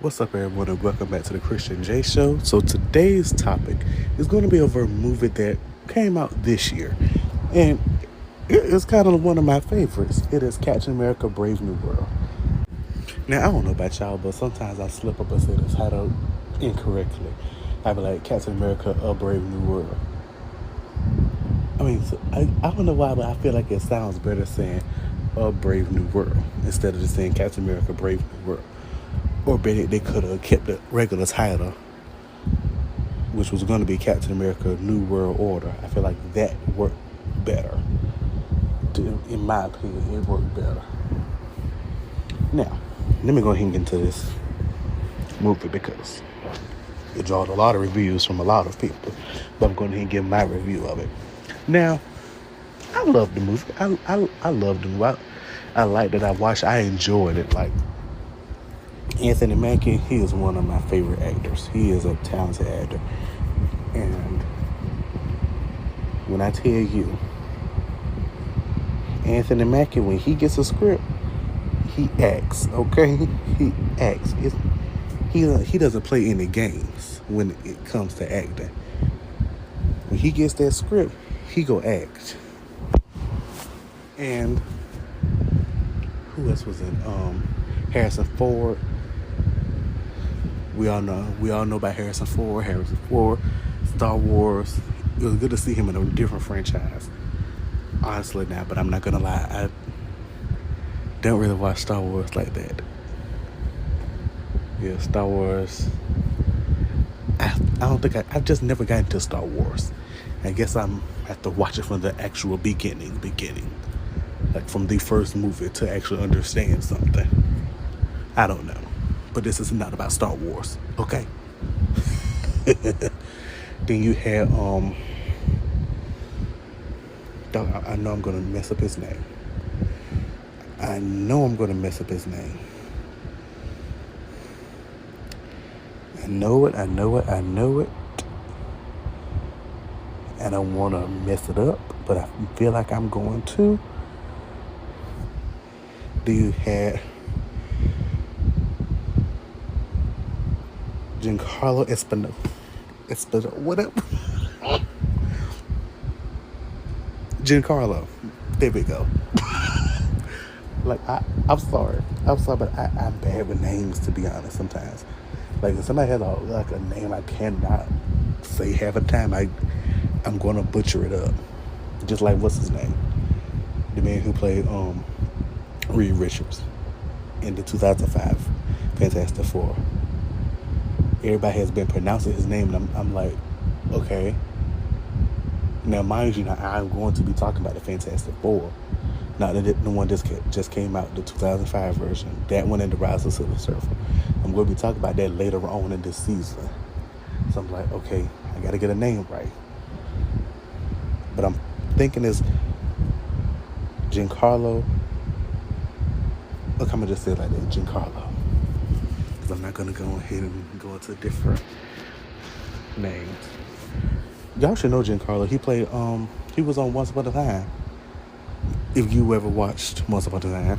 What's up, everyone, and welcome back to the Christian J Show. So today's topic is going to be over a movie that came out this year, and it is kind of one of my favorites. It is Captain America: Brave New World. Now I don't know about y'all, but sometimes I slip up and say the title incorrectly. I be like Captain America: A Brave New World. I don't know why, but I feel like it sounds better saying A Brave New World instead of just saying Captain America: Brave New World. Or better, they could have kept the regular title, which was going to be Captain America: New World Order. I feel like that worked better. In my opinion, it worked better. Now, let me go ahead and get into this movie because it drawed a lot of reviews from a lot of people. But I'm going to give my review of it. Now, I love the movie. I love the movie. I liked it. I watched. I enjoyed it. Like Anthony Mackie, he is one of my favorite actors. He is a talented actor. And when I tell you, Anthony Mackie, when he gets a script, he acts, okay? He acts. He doesn't play any games when it comes to acting. When he gets that script, he go act. And who else was in? Harrison Ford. We all know about Harrison Ford. Star Wars. It was good to see him in a different franchise. Honestly now, but I'm not gonna lie, I don't really watch Star Wars like that. Yeah, Star Wars. I don't think I've just never got into Star Wars. I guess I'm have to watch it from the actual beginning, like from the first movie to actually understand something. I don't know, but this is not about Star Wars, okay? Then you had I know I'm gonna mess up his name. I know it. I don't want to mess it up, but I feel like I'm going to. Do you have Giancarlo Esposito, whatever. Giancarlo. There we go. Like, I'm sorry, but I'm bad with names, to be honest, sometimes. Like, if somebody has a name I cannot say half the time, I'm going to butcher it up. Just like, what's his name? The man who played Reed Richards in the 2005 Fantastic Four. Everybody has been pronouncing his name, and I'm like, okay. Now, mind you, I'm going to be talking about the Fantastic Four. Not the one just came out, the 2005 version. That one and the Rise of Silver Surfer. I'm going to be talking about that later on in this season. So I'm like, okay, I got to get a name right. But I'm thinking it's Giancarlo. Look, I'm going to just say it like that, Giancarlo. Because I'm not going to go ahead and go into different names. Y'all should know Giancarlo. He was on Once Upon a Time. If you ever watched Once Upon a Time,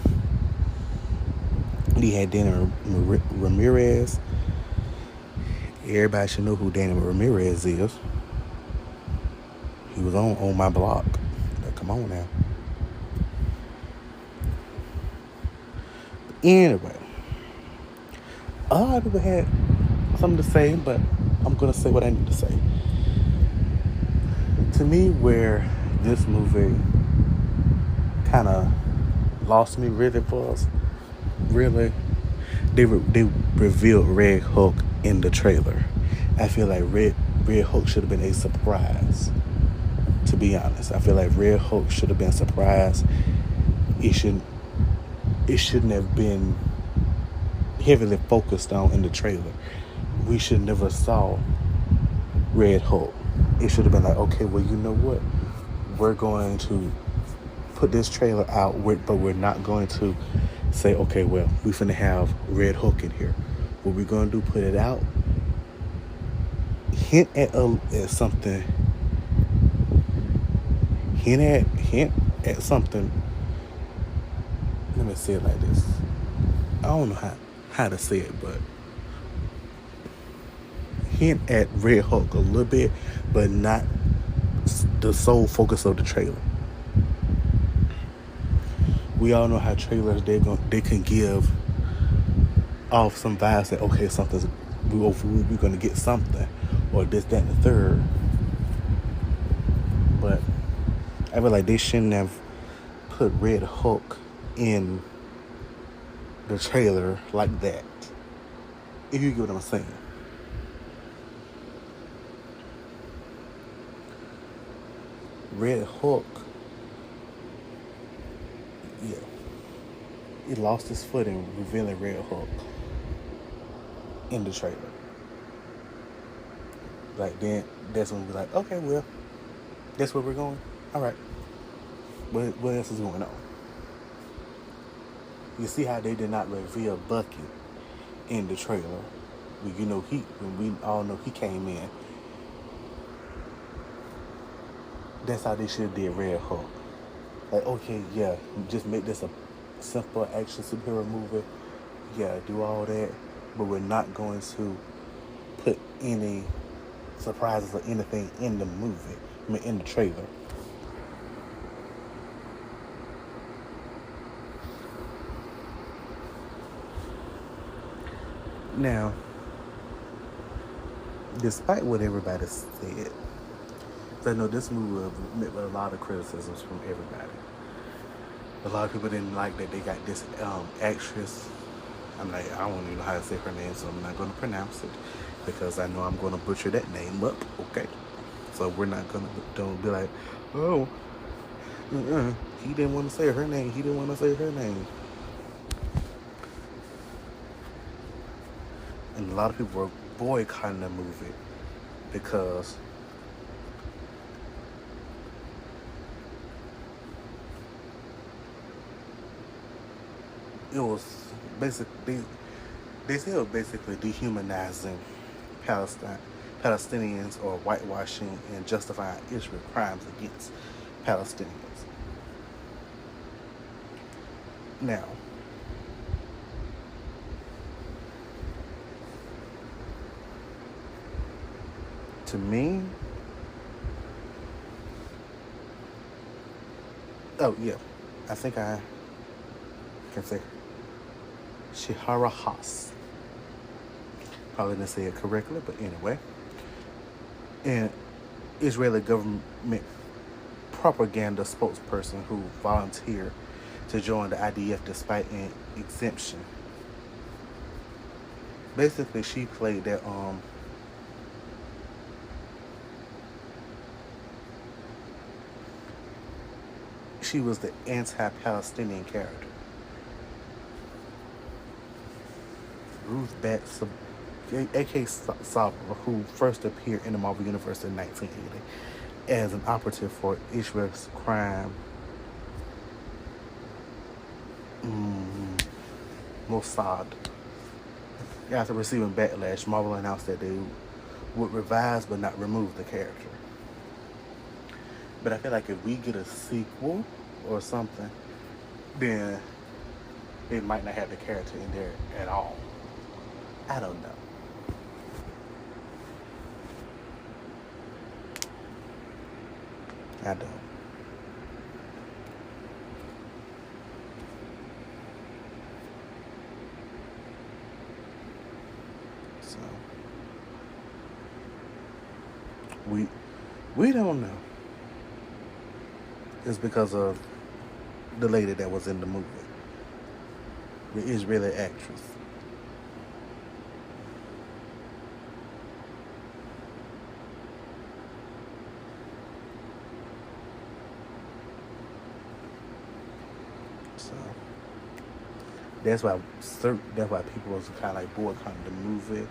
he had Danny Ramirez. Everybody should know who Danny Ramirez is. He was on My Block. Like, come on now. Anyway, a lot of people had something to say, but I'm going to say what I need to say. To me, where this movie kind of lost me really was, they revealed Red Hulk in the trailer. I feel like Red Hulk should have been a surprise, to be honest. I feel like Red Hulk should have been a surprise. It shouldn't have been heavily focused on in the trailer. We should never saw Red Hulk. It should have been like, okay, well, you know what? We're going to put this trailer out, but we're not going to say, okay, well, we finna have Red Hulk in here. What we're going to do, put it out, hint at something, hint at something. Let me say it like this. I don't know how to say it, but hint at Red Hulk a little bit, but not the sole focus of the trailer. We all know how trailers they can give off some vibes that okay something's we're gonna get something or this that and the third, but I feel like they shouldn't have put Red Hulk in the trailer like that. If you get what I'm saying. Red Hulk, yeah, he lost his footing revealing Red Hulk in the trailer. Like then, that's when we're like, okay, well, that's where we're going. All right, what else is going on? You see how they did not reveal Bucky in the trailer. When we all know he came in. That's how they should have did Red Hulk. Like, okay, yeah, just make this a simple action superhero movie. Yeah, do all that, but we're not going to put any surprises or anything in the movie. I mean, in the trailer. Now, despite what everybody said, I know this movie met with a lot of criticisms from everybody. A lot of people didn't like that they got this actress. I'm like, I don't even know how to say her name, so I'm not going to pronounce it because I know I'm going to butcher that name up. Okay, so we're not going to don't be like, oh, he didn't want to say her name. He didn't want to say her name. And a lot of people were boycotting the movie because it was basically they still basically dehumanizing Palestinians or whitewashing and justifying Israel crimes against Palestinians. Now, to me, oh yeah, I think I can say Shihara Haas. Probably didn't say it correctly, but anyway. An Israeli government propaganda spokesperson who volunteered to join the IDF despite an exemption. Basically, she played that she was the anti-Palestinian character. Ruth Bat A.K. Sabra, who first appeared in the Marvel Universe in 1980 as an operative for Israel's crime Mossad. After receiving backlash, Marvel announced that they would revise but not remove the character. But I feel like if we get a sequel or something, then they might not have the character in there at all. I don't know. I don't. So we don't know. It's because of the lady that was in the movie, the Israeli actress. So that's why people was kind of like boycotting the movie.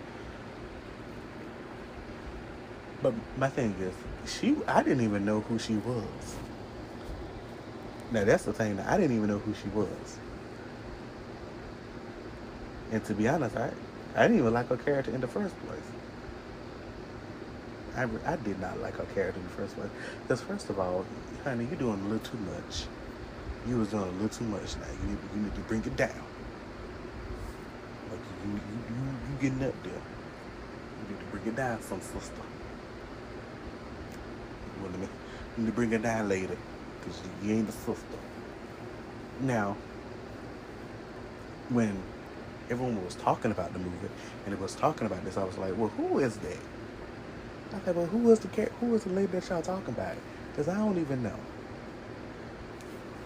But my thing is, I didn't even know who she was. Now that's the thing. I didn't even know who she was. And to be honest, I didn't even like her character in the first place. I did not like her character in the first place. Because first of all, honey, you're doing a little too much. You was doing a little too much now. You need to bring it down. Like you getting up there. You need to Bring it down, some sister. Well, let me bring it down later, because you ain't the sister. Now, when everyone was talking about the movie and it was talking about this, I was like, well, who is that? I was like, well, who is the lady that y'all talking about? Because I don't even know.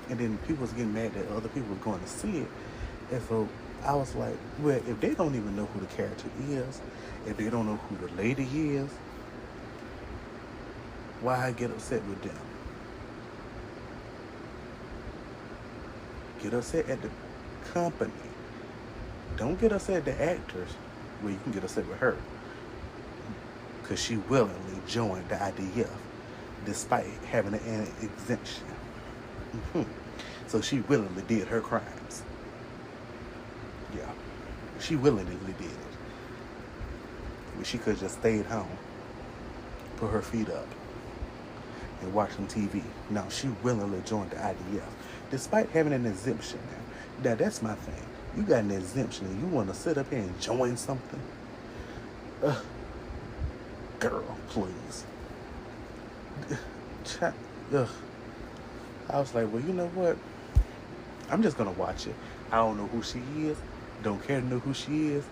And then people was getting mad that other people were going to see it. And so I was like, well, if they don't even know who the character is, if they don't know who the lady is, why I get upset with them? Get upset at the company. Don't get upset at the actors. Well, you can get upset with her, because she willingly joined the IDF despite having an exemption. So she willingly did her crimes. Yeah, she willingly did it. But she could have just stayed home, put her feet up, and watch some TV. No, she willingly joined the IDF despite having an exemption. Now that's my thing. You got an exemption and you want to sit up here and join something? Girl, please. I was like, well, you know what? I'm just going to watch it. I don't know who she is. Don't care to know who she is.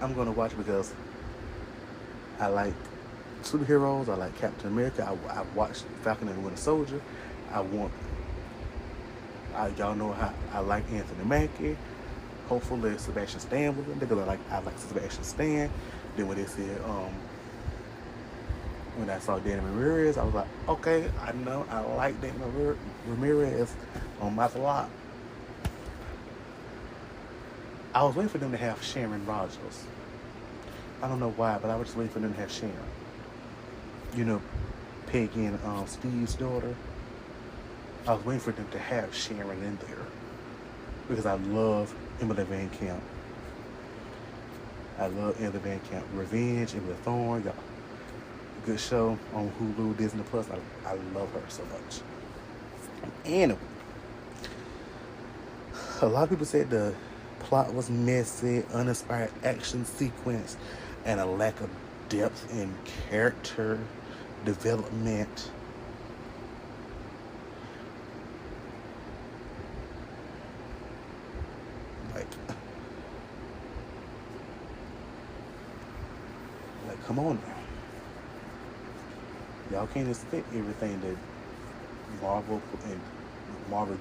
I'm going to watch it because I like superheroes. I like Captain America. I watched Falcon and the Winter Soldier. Y'all know how I like Anthony Mackie. Hopefully Sebastian Stan was in there because I like Sebastian Stan. Then when they said, when I saw Danny Ramirez, I was like, okay, I know I like Danny Ramirez on my lot. I was waiting for them to have Sharon Rogers. I don't know why, but I was just waiting for them to have Sharon. You know, Peggy and Steve's daughter. I was waiting for them to have Sharon in there because I love Emily Van Camp. Revenge, Emily Thorne, y'all. Good show on Hulu, Disney Plus. I love her so much. Anyway, a lot of people said the plot was messy, uninspired action sequence, and a lack of depth in character development. Like, come on now. Y'all can't expect everything that Marvel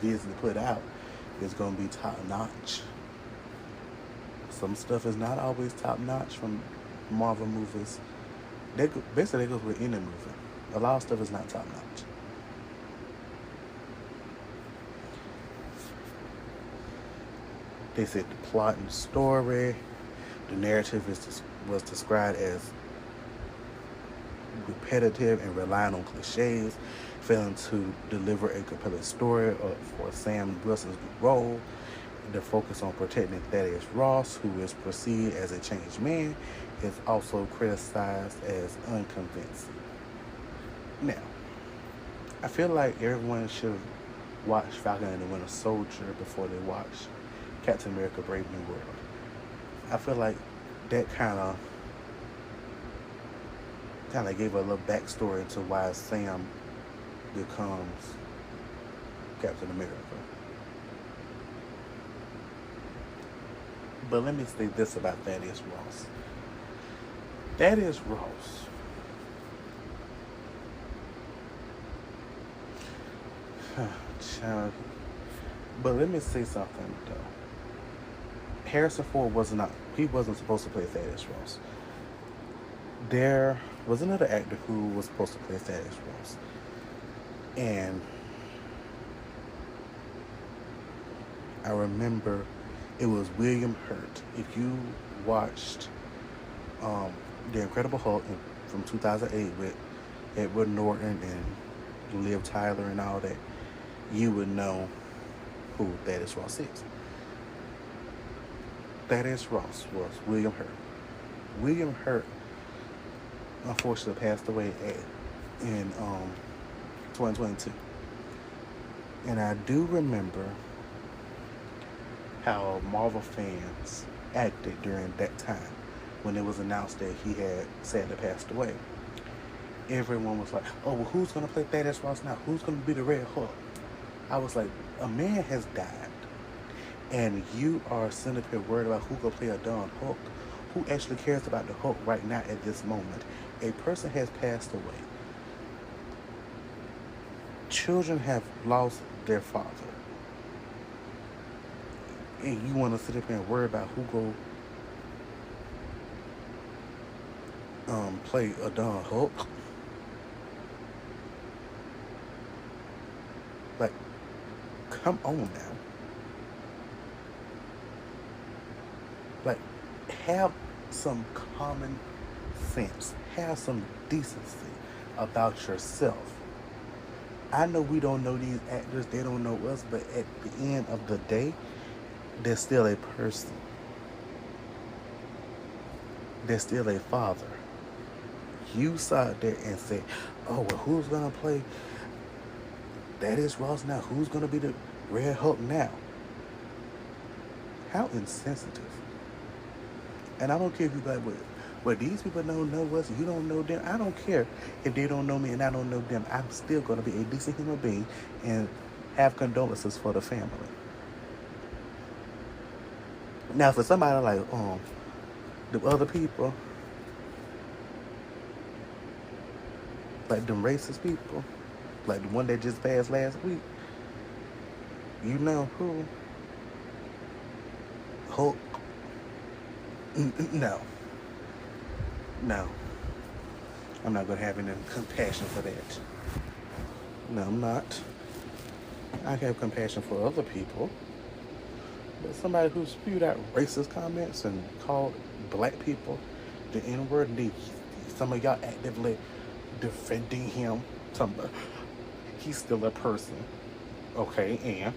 Disney put out is going to be top notch. Some stuff is not always top notch from Marvel movies. Basically, that goes with any movie. A lot of stuff is not top notch. They said the plot and story, the narrative was described as repetitive and relying on cliches, failing to deliver a compelling story for Sam Wilson's role. The focus on protecting Thaddeus Ross, who is perceived as a changed man, is also criticized as unconvincing. Now, I feel like everyone should watch Falcon and the Winter Soldier before they watch Captain America: Brave New World. I feel like that kind of gave a little backstory into why Sam becomes Captain America. But let me say this about Thaddeus Ross. Thaddeus Ross but let me say something though. Harrison Ford wasn't supposed to play Thaddeus Ross. There was another actor who was supposed to play Thaddeus Ross. And I remember it was William Hurt. If you watched The Incredible Hulk from 2008 with Edward Norton and Liv Tyler and all that, you would know who Thaddeus Ross is. Thaddeus Ross was William Hurt. William Hurt unfortunately passed away in 2022. And I do remember how Marvel fans acted during that time. when it was announced that he had sadly passed away. Everyone was like, "Oh, well, who's gonna play Thaddeus Ross now? Who's gonna be the Red Hulk?" I was like, "A man has died, and you are sitting up here worried about who gonna play a darn Hulk. Who actually cares about the Hulk right now at this moment? A person has passed away. Children have lost their father, and you want to sit up here and worry about who go play a darn Hulk? Like, come on now. Like, have some common sense. Have some decency about yourself. I know we don't know these actors, they don't know us, but at the end of the day, they're still a person. They're still a father. You sat there and said, "Oh, well, who's gonna play that is Ross now? Who's gonna be the Red Hulk now?" How insensitive. And I don't care if you like, well, these people don't know us, you don't know them. I don't care if they don't know me and I don't know them. I'm still gonna be a decent human being and have condolences for the family. Now, for somebody like the other people, like them racist people, like the one that just passed last week, you know who? Hulk? No, no, I'm not gonna have any compassion for that. No, I'm not. I have compassion for other people, but somebody who spewed out racist comments and called black people the N-word, and some of y'all actively defending him. He's still a person, okay? And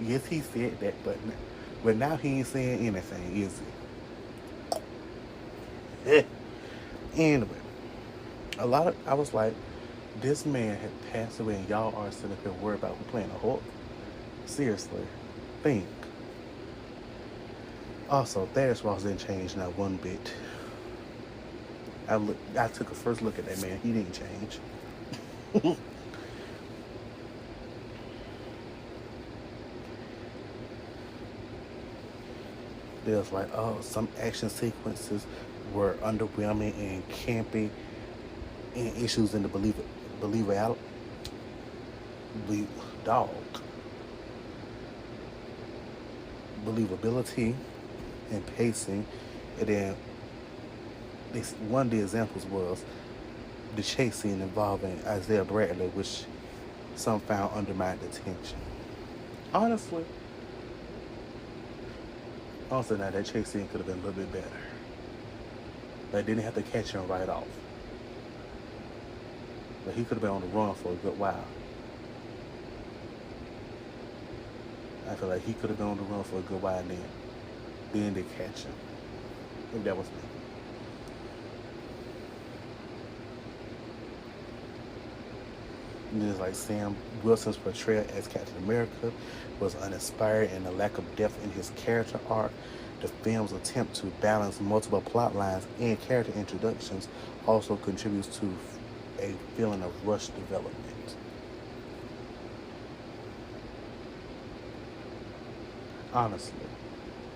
yes, he said that, but now he ain't saying anything, is he? Anyway, I was like, this man had passed away, and y'all are sitting up here worried about who playing a Hulk. Seriously, think. Also, Thaddeus Ross didn't change not one bit. I took a first look at that man. He didn't change. There's like, oh, some action sequences were underwhelming and campy, and issues in the dog believability and pacing. And then one of the examples was the chase scene involving Isaiah Bradley, which some found undermined the tension. Honestly, now that chase scene could have been a little bit better. They didn't have to catch him right off. But he could have been on the run for a good while. I feel like he could have been on the run for a good while, and then they catch him. Maybe that was me. And it's like Sam Wilson's portrayal as Captain America was uninspired, and the lack of depth in his character arc. The film's attempt to balance multiple plot lines and character introductions also contributes to a feeling of rushed development. Honestly,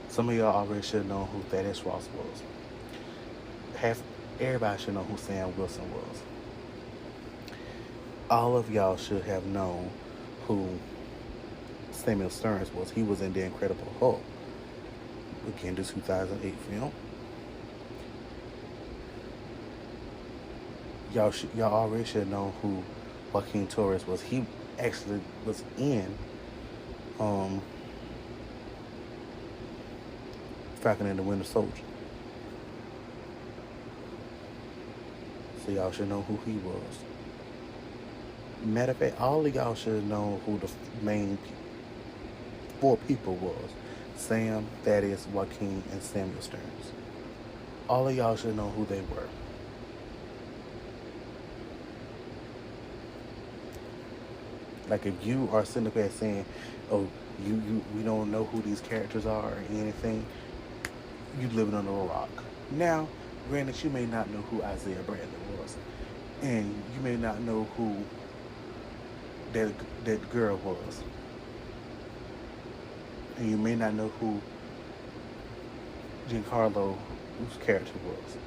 some of y'all already should have known who Thaddeus Ross was. Everybody should know who Sam Wilson was. All of y'all should have known who Samuel Stearns was. He was in The Incredible Hulk. Again, the 2008 film. Y'all already should have known who Joaquin Torres was. He actually was in Falcon and the Winter Soldier. So y'all should know who he was. Matter of fact, all of y'all should have known who the main four people was. Sam, Thaddeus, Joaquin, and Samuel Stearns. All of y'all should know who they were. Like, if you are sitting there saying, oh, We don't know who these characters are or anything. You living under a rock. Now, granted, you may not know who Isaiah Bradley was, and you may not know who that that girl was, and you may not know who Giancarlo whose character was.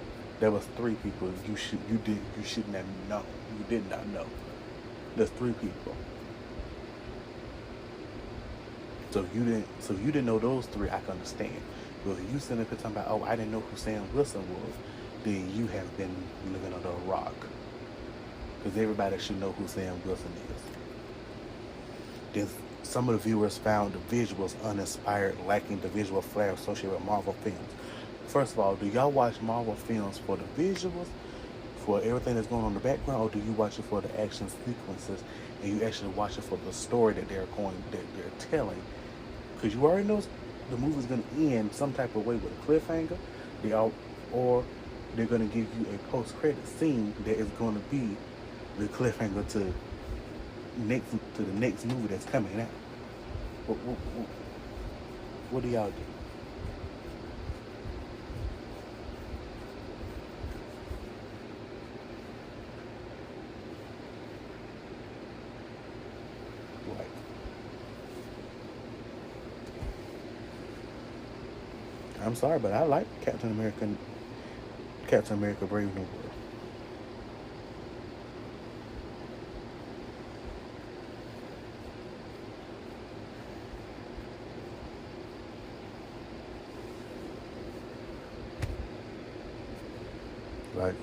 There was three people you shouldn't have known. You did not know. There's three people. So you didn't know those three. I can understand. But if you sitting up here talking about, oh, I didn't know who Sam Wilson was, then you have been living under a rock. Because everybody should know who Sam Wilson is. There's, some of the viewers found the visuals uninspired, lacking the visual flair associated with Marvel films. First of all, do y'all watch Marvel films for the visuals, for everything that's going on in the background, or do you watch it for the action sequences and you actually watch it for the story that they're telling? Because you already know the movie's going to end some type of way with a cliffhanger, or they're going to give you a post-credit scene that is going to be the cliffhanger to the next movie that's coming out. What do y'all do? Like, I'm sorry, but I like Captain America Brave New World. Like,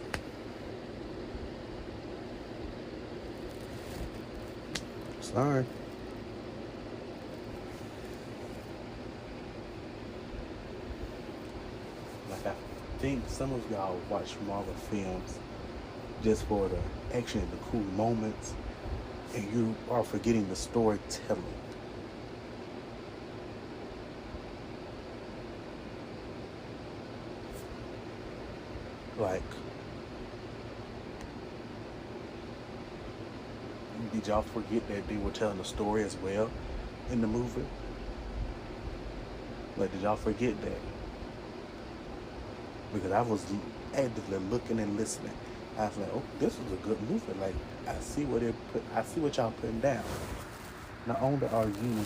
sorry. Like, I think some of y'all watch Marvel films just for the action and the cool moments, and you are forgetting the storytelling. Like, did y'all forget that they were telling a story as well in the movie? Like, did y'all forget that? Because I was actively looking and listening. I was like, oh, this was a good movie. Like, I see what y'all putting down. Not only are you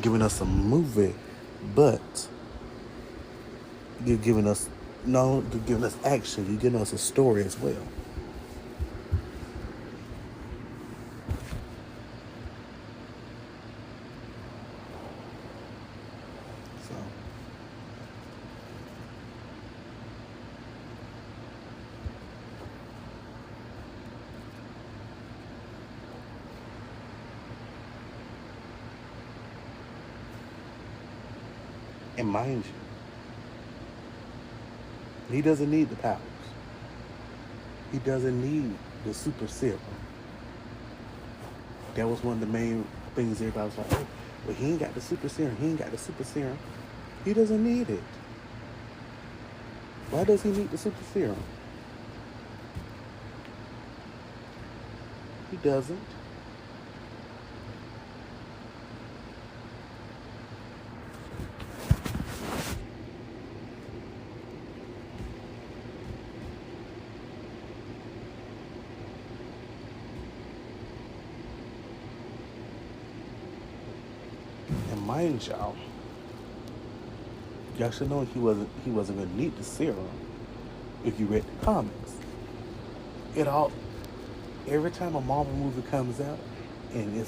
giving us a movie, but you're giving us action. You're giving us a story as well. So, and mind you, he doesn't need the powers. He doesn't need the super serum. That was one of the main things everybody was like, oh, but he ain't got the super serum. He ain't got the super serum. He doesn't need it. Why does he need the super serum? He doesn't. And mind y'all should know he wasn't gonna need the serum if you read the comics. It all every time a Marvel movie comes out and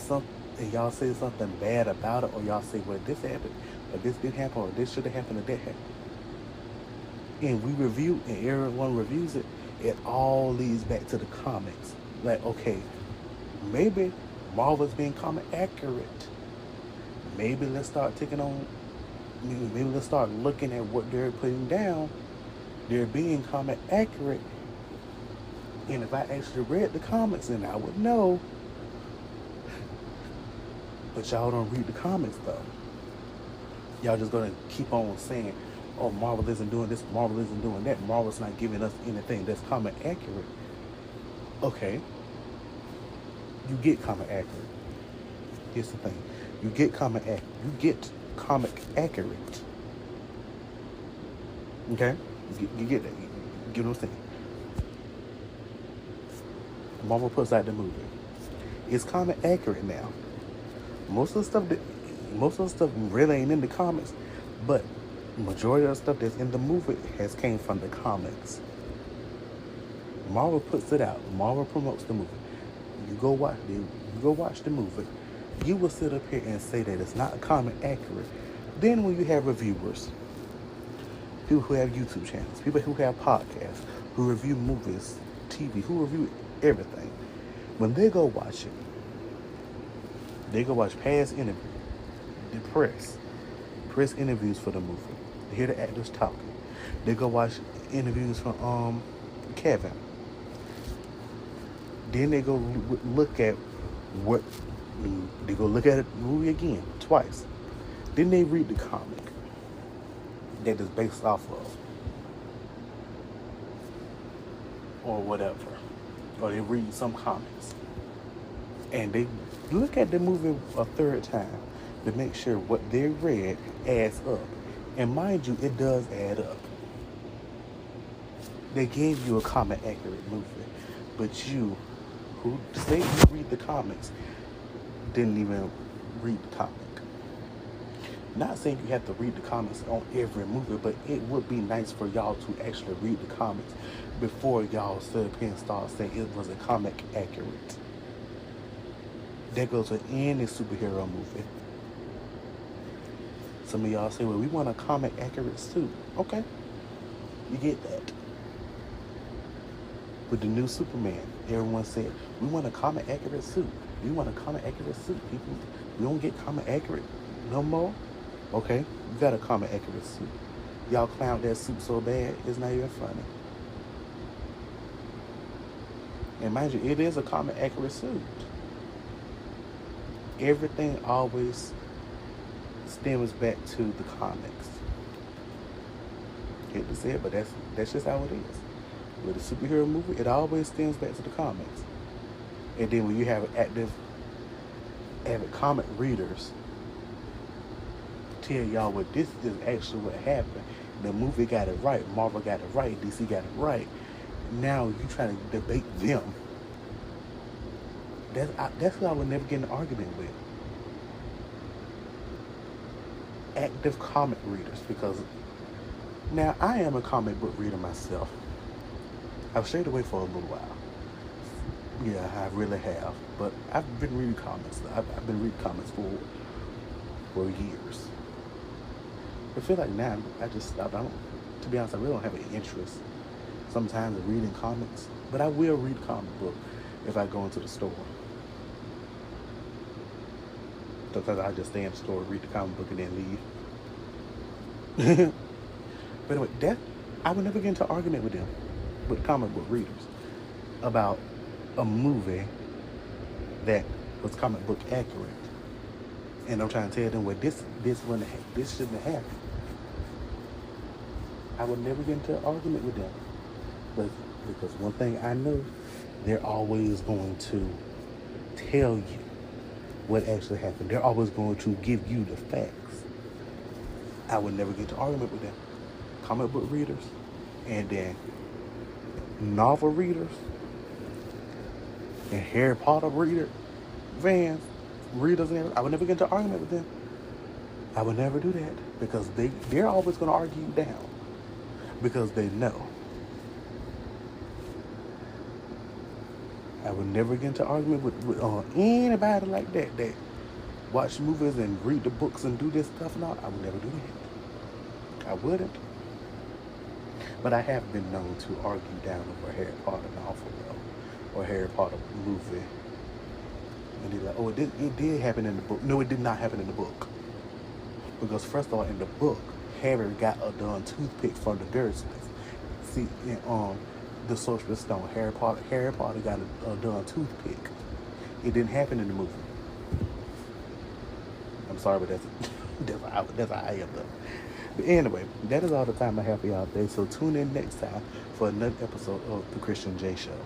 and y'all say something bad about it, or y'all say, well, this happened, or this didn't happen, or this should have happened, or that happened, and we review and everyone reviews it, it all leads back to the comics. Like, okay, maybe Marvel's being comic accurate. Maybe let's start taking on. Maybe let's start looking at what they're putting down. They're being comic accurate, and if I actually read the comics, then I would know. But y'all don't read the comics though. Y'all just gonna keep on saying, "Oh, Marvel isn't doing this. Marvel isn't doing that. Marvel's not giving us anything that's comic accurate." Okay, you get comic accurate. Here's the thing: you get comic accurate. Okay, you get that. You get what I'm saying? Marvel puts out the movie. It's comic accurate now. Most of the stuff that most of the stuff really ain't in the comics, but majority of the stuff that's in the movie has came from the comics. Marvel puts it out. Marvel promotes the movie. You go watch the movie. You will sit up here and say that it's not comic accurate. Then when you have reviewers, people who have YouTube channels, people who have podcasts, who review movies, TV, who review everything, when they go watch it, they go watch past interviews, the press interviews for the movie. They hear the actors talking. They go watch interviews from Kevin. Then they go look at what they go look at the movie again twice. Then they read the comic that is based off of, or whatever, or they read some comics, and they look at the movie a third time to make sure what they read adds up. And mind you, it does add up. They gave you a comic accurate movie, but you, who say you read the comics, didn't even read the comic. Not saying you have to read the comics on every movie, but it would be nice for y'all to actually read the comics before y'all sit up here and start saying it was a comic accurate. That goes with any superhero movie. Some of y'all say, well, we want a comic accurate suit. Okay, you get that. With the new Superman, everyone said, we want a comic accurate suit. We want a comic accurate suit, people. We don't get comic accurate no more. Okay, you got a comic accurate suit. Y'all clowned that suit so bad, it's not even funny. And mind you, it is a comic accurate suit. Everything always stems back to the comics. Hate to say it, but that's just how it is. With a superhero movie, it always stems back to the comics. And then when you have avid comic readers tell y'all what this is actually what happened. The movie got it right, Marvel got it right, DC got it right. Now you trying to debate them. That's who I would never get in an argument with. Active comic readers, because now I am a comic book reader myself. I've stayed away for a little while. Yeah, I really have. But I've been reading comics. I've been reading comics for years. I feel like now I just stopped. To be honest, I really don't have any interest sometimes in reading comics. But I will read a comic book if I go into the store. Sometimes I just stay in the store, read the comic book, and then leave. But anyway, I would never get into an argument with them, with comic book readers, about a movie that was comic book accurate. And I'm trying to tell them, well, this shouldn't have happened. I would never get into an argument with them. But because one thing I know, they're always going to tell you what actually happened. They're always going to give you the facts. I would never get into argument with them. Comic book readers, and then novel readers, and Harry Potter readers, and everything. I would never get into argument with them. I would never do that, because they're always going to argue you down, because they know. I would never get into argument with anybody like that watch movies and read the books and do this stuff and all. I would never do that. I wouldn't. But I have been known to argue down over a Harry Potter novel or a Harry Potter movie. And they're like, oh, it did happen in the book. No, it did not happen in the book. Because first of all, in the book, Harry got a done toothpick from the Dursleys. See, in the Sorcerer's Stone, Harry Potter got a done toothpick. It didn't happen in the movie. I'm sorry, but that's how I am though. But anyway, that is all the time I have for y'all today. So tune in next time for another episode of The Christian J Show.